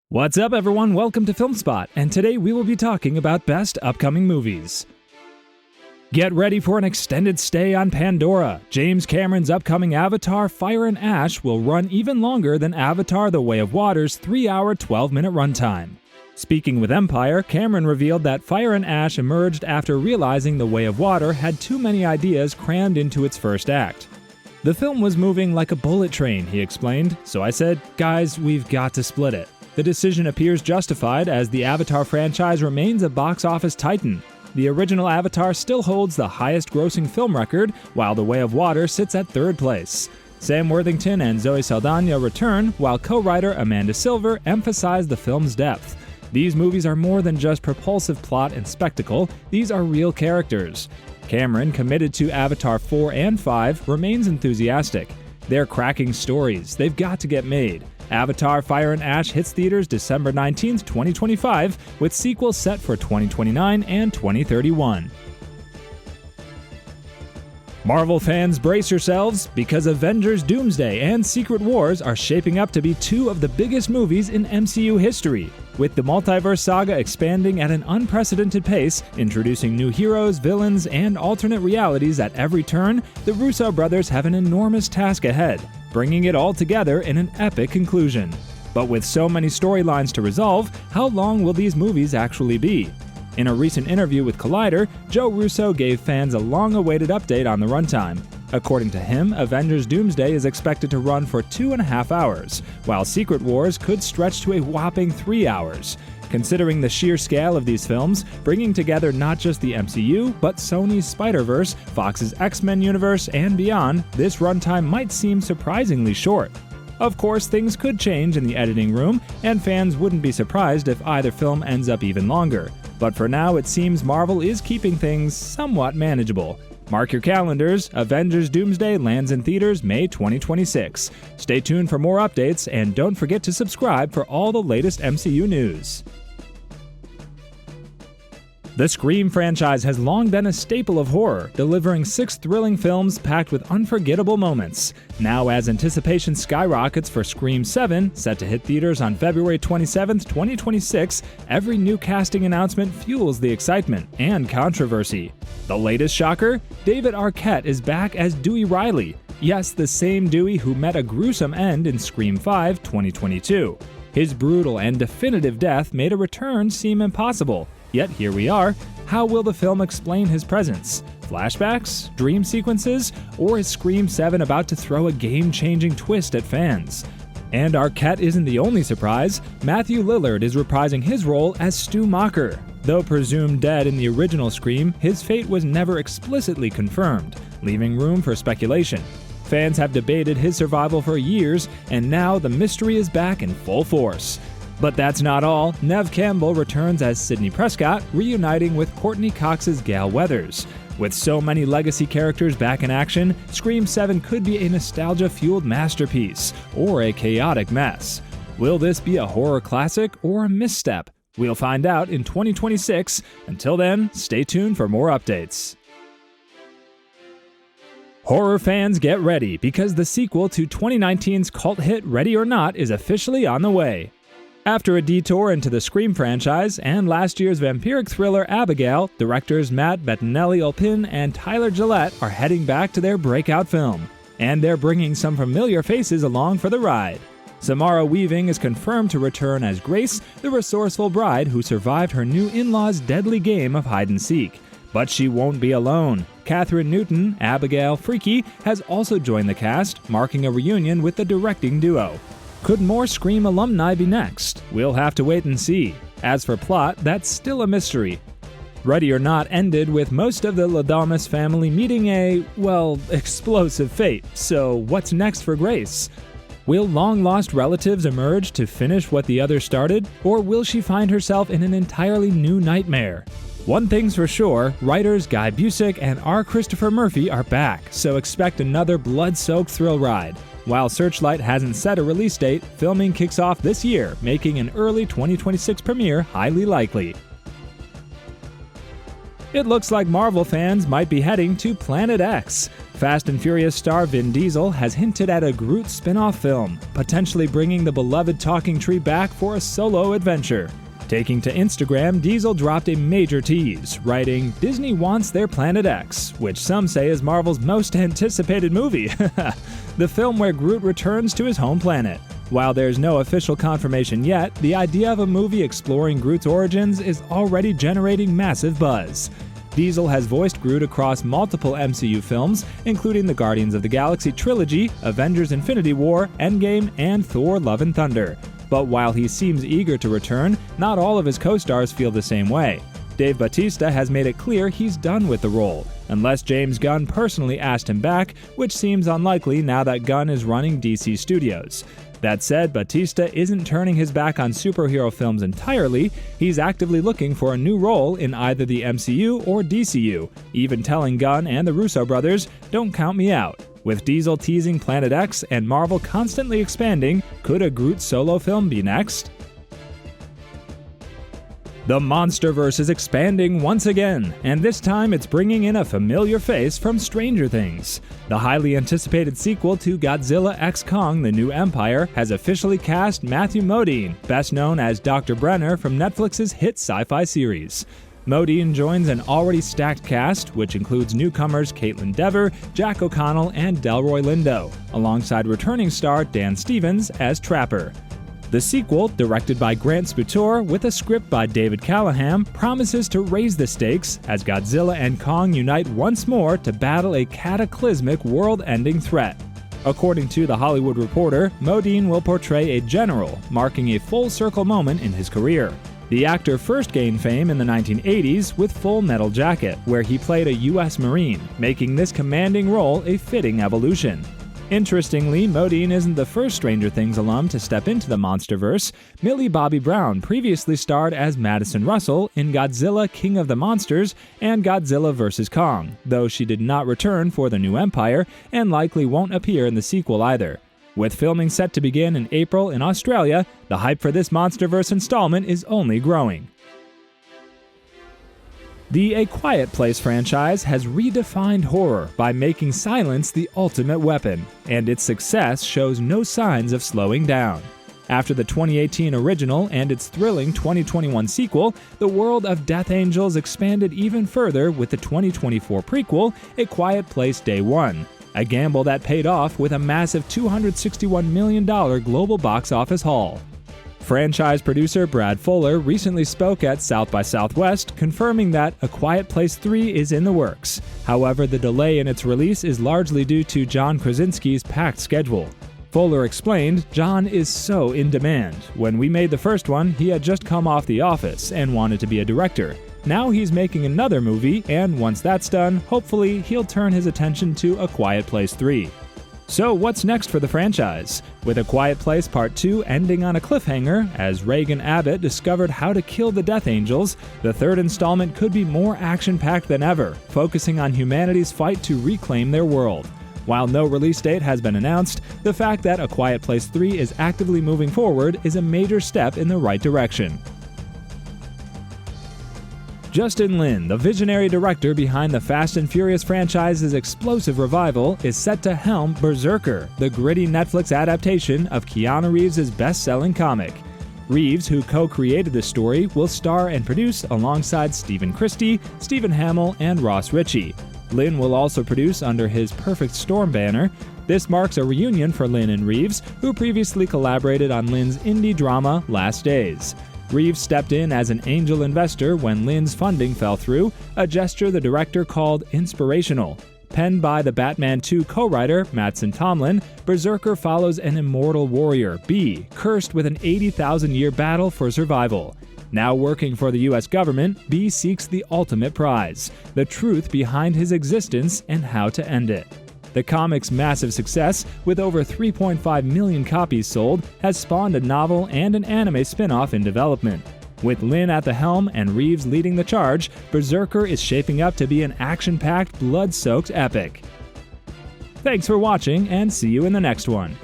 What's up, everyone? Welcome to FilmSpot, and today we will be talking about best upcoming movies. Get ready for an extended stay on Pandora. James Cameron's upcoming Avatar: Fire and Ash will run even longer than Avatar: The Way of Water's 3-hour, 12-minute runtime. Speaking with Empire, Cameron revealed that Fire and Ash emerged after realizing The Way of Water had too many ideas crammed into its first act. The film was moving like a bullet train, he explained, so I said, guys, we've got to split it. The decision appears justified as the Avatar franchise remains a box office titan. The original Avatar still holds the highest grossing film record, while The Way of Water sits at third place. Sam Worthington and Zoe Saldana return, while co-writer Amanda Silver emphasized the film's depth. These movies are more than just propulsive plot and spectacle, these are real characters. Cameron, committed to Avatar 4 and 5, remains enthusiastic. They're cracking stories, they've got to get made. Avatar: Fire and Ash hits theaters December 19, 2025, with sequels set for 2029 and 2031. Marvel fans, brace yourselves, because Avengers Doomsday and Secret Wars are shaping up to be two of the biggest movies in MCU history. With the multiverse saga expanding at an unprecedented pace, introducing new heroes, villains, and alternate realities at every turn, the Russo brothers have an enormous task ahead, bringing it all together in an epic conclusion. But with so many storylines to resolve, how long will these movies actually be? In a recent interview with Collider, Joe Russo gave fans a long-awaited update on the runtime. According to him, Avengers Doomsday is expected to run for 2.5 hours, while Secret Wars could stretch to a whopping 3 hours. Considering the sheer scale of these films, bringing together not just the MCU, but Sony's Spider-Verse, Fox's X-Men universe, and beyond, this runtime might seem surprisingly short. Of course, things could change in the editing room, and fans wouldn't be surprised if either film ends up even longer. But for now, it seems Marvel is keeping things somewhat manageable. Mark your calendars, Avengers Doomsday lands in theaters May 2026. Stay tuned for more updates, and don't forget to subscribe for all the latest MCU news. The Scream franchise has long been a staple of horror, delivering 6 thrilling films packed with unforgettable moments. Now, as anticipation skyrockets for Scream 7, set to hit theaters on February 27, 2026, every new casting announcement fuels the excitement and controversy. The latest shocker? David Arquette is back as Dewey Riley. Yes, the same Dewey who met a gruesome end in Scream 5, 2022. His brutal and definitive death made a return seem impossible. Yet here we are. How will the film explain his presence? Flashbacks? Dream sequences? Or is Scream 7 about to throw a game-changing twist at fans? And Arquette isn't the only surprise. Matthew Lillard is reprising his role as Stu Macher. Though presumed dead in the original Scream, his fate was never explicitly confirmed, leaving room for speculation. Fans have debated his survival for years, and now the mystery is back in full force. But that's not all. Neve Campbell returns as Sidney Prescott, reuniting with Courtney Cox's Gale Weathers. With so many legacy characters back in action, Scream 7 could be a nostalgia-fueled masterpiece, or a chaotic mess. Will this be a horror classic or a misstep? We'll find out in 2026. Until then, stay tuned for more updates. Horror fans, get ready, because the sequel to 2019's cult hit Ready or Not is officially on the way. After a detour into the Scream franchise and last year's vampiric thriller Abigail, directors Matt Bettinelli-Olpin and Tyler Gillette are heading back to their breakout film. And they're bringing some familiar faces along for the ride. Samara Weaving is confirmed to return as Grace, the resourceful bride who survived her new in-laws' deadly game of hide-and-seek. But she won't be alone. Catherine Newton, Abigail Freaky, has also joined the cast, marking a reunion with the directing duo. Could more Scream alumni be next? We'll have to wait and see. As for plot, that's still a mystery. Ready or Not ended with most of the Ladamus family meeting a, explosive fate. So what's next for Grace? Will long-lost relatives emerge to finish what the others started? Or will she find herself in an entirely new nightmare? One thing's for sure, writers Guy Busick and R. Christopher Murphy are back, so expect another blood-soaked thrill ride. While Searchlight hasn't set a release date, filming kicks off this year, making an early 2026 premiere highly likely. It looks like Marvel fans might be heading to Planet X. Fast and Furious star Vin Diesel has hinted at a Groot spin-off film, potentially bringing the beloved talking tree back for a solo adventure. Taking to Instagram, Diesel dropped a major tease, writing, "Disney wants their Planet X," which some say is Marvel's most anticipated movie. The film where Groot returns to his home planet. While there's no official confirmation yet, the idea of a movie exploring Groot's origins is already generating massive buzz. Diesel has voiced Groot across multiple MCU films, including the Guardians of the Galaxy trilogy, Avengers Infinity War, Endgame, and Thor: Love and Thunder. But while he seems eager to return, not all of his co-stars feel the same way. Dave Bautista has made it clear he's done with the role, unless James Gunn personally asked him back, which seems unlikely now that Gunn is running DC Studios. That said, Bautista isn't turning his back on superhero films entirely. He's actively looking for a new role in either the MCU or DCU, even telling Gunn and the Russo brothers, "Don't count me out." With Diesel teasing Planet X and Marvel constantly expanding, could a Groot solo film be next? The MonsterVerse is expanding once again, and this time it's bringing in a familiar face from Stranger Things. The highly anticipated sequel to Godzilla X Kong: The New Empire has officially cast Matthew Modine, best known as Dr. Brenner from Netflix's hit sci-fi series. Modine joins an already stacked cast, which includes newcomers Caitlin Dever, Jack O'Connell, and Delroy Lindo, alongside returning star Dan Stevens as Trapper. The sequel, directed by Grant Sputor with a script by David Callahan, promises to raise the stakes as Godzilla and Kong unite once more to battle a cataclysmic world-ending threat. According to The Hollywood Reporter, Modine will portray a general, marking a full-circle moment in his career. The actor first gained fame in the 1980s with Full Metal Jacket, where he played a U.S. Marine, making this commanding role a fitting evolution. Interestingly, Modine isn't the first Stranger Things alum to step into the MonsterVerse. Millie Bobby Brown previously starred as Madison Russell in Godzilla King of the Monsters and Godzilla vs. Kong, though she did not return for The New Empire and likely won't appear in the sequel either. With filming set to begin in April in Australia, the hype for this MonsterVerse installment is only growing. The A Quiet Place franchise has redefined horror by making silence the ultimate weapon, and its success shows no signs of slowing down. After the 2018 original and its thrilling 2021 sequel, the world of Death Angels expanded even further with the 2024 prequel, A Quiet Place Day One, a gamble that paid off with a massive $261 million global box office haul. Franchise producer Brad Fuller recently spoke at South by Southwest, confirming that A Quiet Place 3 is in the works. However, the delay in its release is largely due to John Krasinski's packed schedule. Fuller explained, "John is so in demand. When we made the first one, he had just come off The Office and wanted to be a director. Now he's making another movie, and once that's done, hopefully he'll turn his attention to A Quiet Place 3. So what's next for the franchise? With A Quiet Place Part 2 ending on a cliffhanger, as Reagan Abbott discovered how to kill the Death Angels, the third installment could be more action-packed than ever, focusing on humanity's fight to reclaim their world. While no release date has been announced, the fact that A Quiet Place 3 is actively moving forward is a major step in the right direction. Justin Lin, the visionary director behind the Fast and Furious franchise's explosive revival, is set to helm BRZRKR, the gritty Netflix adaptation of Keanu Reeves' best-selling comic. Reeves, who co-created the story, will star and produce alongside Stephen Christie, Stephen Hamill, and Ross Ritchie. Lin will also produce under his Perfect Storm banner. This marks a reunion for Lin and Reeves, who previously collaborated on Lin's indie drama Last Days. Reeves stepped in as an angel investor when Lin's funding fell through, a gesture the director called inspirational. Penned by the Batman 2 co-writer Mattson Tomlin, BRZRKR follows an immortal warrior, B, cursed with an 80,000-year battle for survival. Now working for the U.S. government, B seeks the ultimate prize, the truth behind his existence and how to end it. The comic's massive success, with over 3.5 million copies sold, has spawned a novel and an anime spin-off in development. With Lin at the helm and Reeves leading the charge, BRZRKR is shaping up to be an action-packed, blood-soaked epic. Thanks for watching, and see you in the next one.